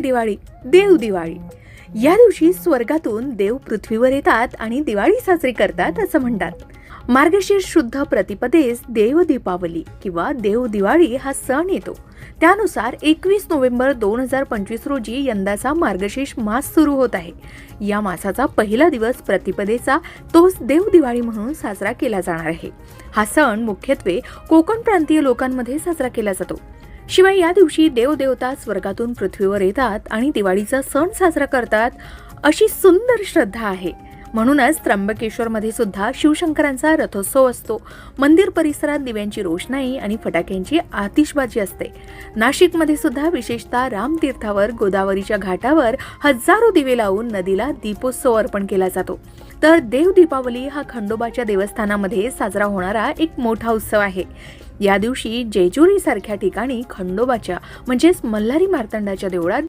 देवांची दिवाळी, देव दिवाळी. या दिवशी स्वर्गातून देव पृथ्वीवर येतात आणि दिवाळी साजरी करतात असं म्हणतात. मार्गशीर्ष शुद्ध प्रतिपदेस देव दीपावली किंवा देव दिवाळी हा सण येतो. त्यानुसार 21 नोव्हेंबर 2025 रोजी यंदाचा मार्गशीर्ष मास सुरू होत आहे. या मासाचा पहिला दिवस प्रतिपदेचा, तोच देव दिवाळी म्हणून साजरा केला जाणार आहे. हा सण मुख्यत्वे कोकण प्रांतीय लोकांमध्ये साजरा केला जातो. शिवाय या दिवशी देवदेवता स्वर्गातून पृथ्वीवर येतात आणि दिवाळीचा सण साजरा करतात अशी सुंदर श्रद्धा आहे. म्हणूनच त्र्यंबकेश्वरमध्ये सुद्धा शिवशंकरांचा रथोत्सव असतो. मंदिर परिसरात दिव्यांची रोषणाई आणि फटाक्यांची आतिषबाजी असते. नाशिकमध्ये सुद्धा विशेषतः रामतीर्थावर गोदावरीच्या घाटावर हजारो दिवे लावून नदीला दीपोत्सव अर्पण केला जातो. तर देव दीपावली हा खंडोबाच्या देवस्थानामध्ये साजरा होणारा एक मोठा उत्सव आहे. या दिवशी जेजुरी सारख्या ठिकाणी खंडोबाच्या म्हणजेच मल्हारी मार्तंडाच्या देवळात